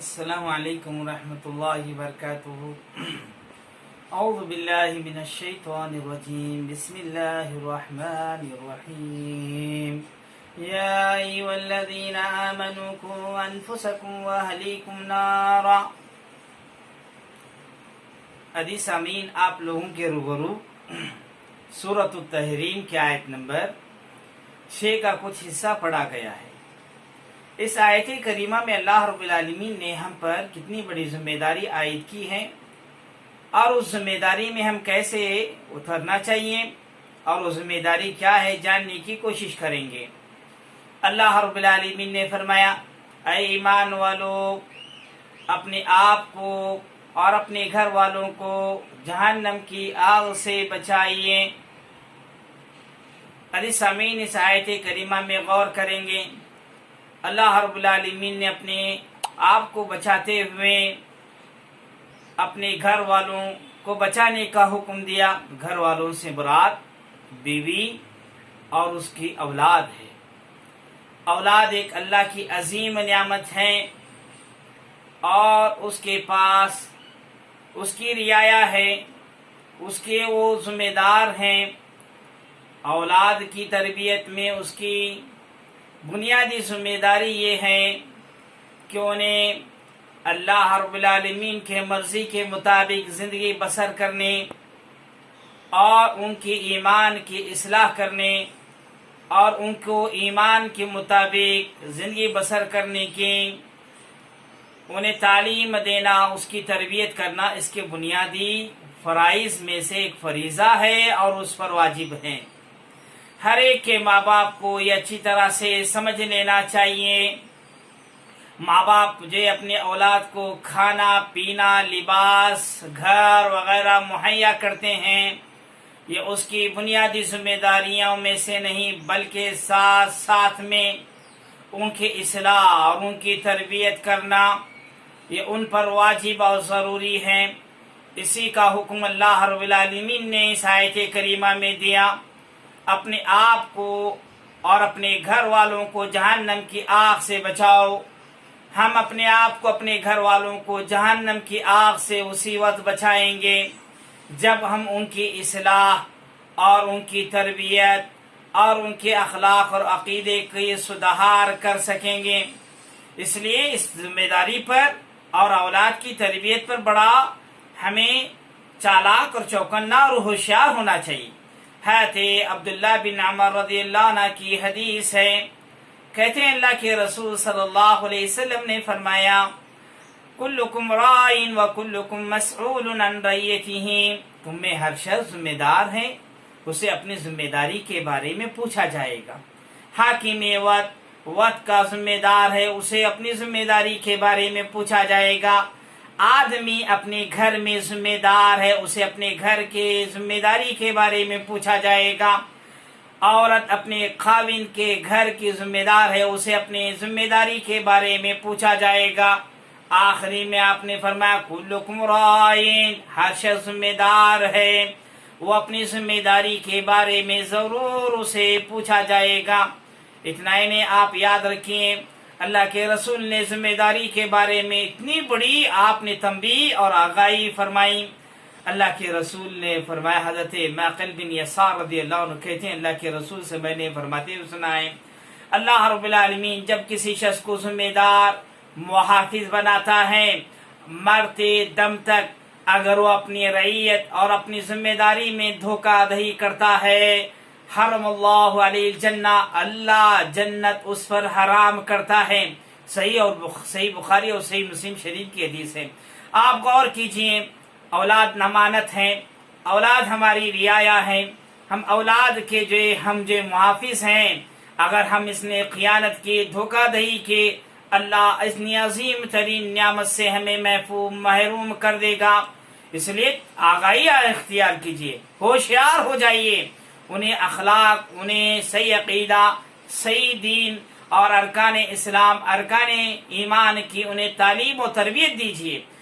السلام علیکم ورحمۃ اللہ وبرکاتہ۔ اعوذ باللہ من الشیطان الرجیم، بسم اللہ الرحمن الرحیم۔ یا ایھا الذین آمنوا قوا انفسکم واہلیکم نارا۔ عزیز سامعین، آپ لوگوں کے روبرو سورۃ التحریم کی آیت نمبر 6 کا کچھ حصہ پڑھا گیا ہے۔ اس آیت کریمہ میں اللہ رب العالمین نے ہم پر کتنی بڑی ذمہ داری عائد کی ہے اور اس ذمہ داری میں ہم کیسے اترنا چاہیے اور وہ ذمہ داری کیا ہے جاننے کی کوشش کریں گے۔ اللہ رب العالمین نے فرمایا، اے ایمان والو، اپنے آپ کو اور اپنے گھر والوں کو جہنم کی آگ سے بچائیے۔ عزیز سامعین، اس آیت کریمہ میں غور کریں گے۔ اللہ رب العالمین نے اپنے آپ کو بچاتے ہوئے اپنے گھر والوں کو بچانے کا حکم دیا۔ گھر والوں سے مراد بیوی اور اس کی اولاد ہے۔ اولاد ایک اللہ کی عظیم نعمت ہے اور اس کے پاس اس کی رعایا ہے، اس کے وہ ذمہ دار ہیں۔ اولاد کی تربیت میں اس کی بنیادی ذمہ داری یہ ہے کہ انہیں اللہ رب العالمین کے مرضی کے مطابق زندگی بسر کرنے اور ان کی ایمان کی اصلاح کرنے اور ان کو ایمان کے مطابق زندگی بسر کرنے کی انہیں تعلیم دینا، اس کی تربیت کرنا، اس کے بنیادی فرائض میں سے ایک فریضہ ہے اور اس پر واجب ہے۔ ہر ایک کے ماں باپ کو یہ اچھی طرح سے سمجھ لینا چاہیے۔ ماں باپ جو اپنے اولاد کو کھانا پینا، لباس، گھر وغیرہ مہیا کرتے ہیں، یہ اس کی بنیادی ذمہ داریوں میں سے نہیں، بلکہ ساتھ ساتھ میں ان کی اصلاح اور ان کی تربیت کرنا یہ ان پر واجب اور ضروری ہے۔ اسی کا حکم اللہ رب العالمین نے اس آیت کریمہ میں دیا، اپنے آپ کو اور اپنے گھر والوں کو جہنم کی آگ سے بچاؤ۔ ہم اپنے آپ کو، اپنے گھر والوں کو جہنم کی آگ سے اسی وقت بچائیں گے جب ہم ان کی اصلاح اور ان کی تربیت اور ان کے اخلاق اور عقیدے کی سدھار کر سکیں گے۔ اس لیے اس ذمہ داری پر اور اولاد کی تربیت پر بڑا ہمیں چالاک اور چوکنا اور ہوشیار ہونا چاہیے۔ حضرت عبداللہ بن عمر رضی اللہ عنہ کی حدیث ہے، کہتے ہیں اللہ کے رسول صلی اللہ علیہ وسلم نے فرمایا، کلکم رائن و کلکم مسئول عن رعیتہ، تم میں ہر شخص ذمہ دار ہے، اسے اپنی ذمہ داری کے بارے میں پوچھا جائے گا۔ حاکم وقت کا ذمہ دار ہے، اسے اپنی ذمہ داری کے بارے میں پوچھا جائے گا۔ آدمی اپنے گھر میں ذمہ دار ہے، اسے اپنے گھر کے ذمہ داری کے بارے میں پوچھا جائے گا۔ عورت اپنے خاوند کے گھر کی ذمہ دار ہے، اسے اپنے ذمہ داری کے بارے میں پوچھا جائے گا۔ آخری میں آپ نے فرمایا، کلکم رائن، ہر شخص ذمہ دار ہے، وہ اپنی ذمہ داری کے بارے میں ضرور اسے پوچھا جائے گا۔ اتنا ہی نہیں، آپ یاد رکھیں، اللہ کے رسول نے ذمہ داری کے بارے میں اتنی بڑی آپ نے تنبیہ اور آگاہی فرمائی۔ اللہ کے رسول نے فرمایا، حضرت معقل بن یسار رضی اللہ عنہ کہتے ہیں، اللہ کے رسول سے میں نے فرماتے ہوئے سنا ہے، اللہ رب العالمین جب کسی شخص کو ذمہ دار محافظ بناتا ہے، مرتے دم تک اگر وہ اپنی رعیت اور اپنی ذمہ داری میں دھوکہ دہی کرتا ہے، حرم اللہ علیہ الجنہ، اللہ جنت اس پر حرام کرتا ہے۔ صحیح بخاری اور صحیح مسلم شریف کی حدیث ہے۔ آپ غور کیجئے، اولاد امانت ہے، اولاد ہماری رعایا ہے، ہم اولاد کے ہم محافظ ہیں۔ اگر ہم اس نے خیانت کی، دھوکہ دہی کی، اللہ اس عظیم ترین نعمت سے ہمیں محروم کر دے گا۔ اس لیے آگاہی اختیار کیجیے، ہوشیار ہو جائیے، انہیں اخلاق، انہیں صحیح عقیدہ، صحیح دین اور ارکان اسلام، ارکان ایمان کی انہیں تعلیم و تربیت دیجیے۔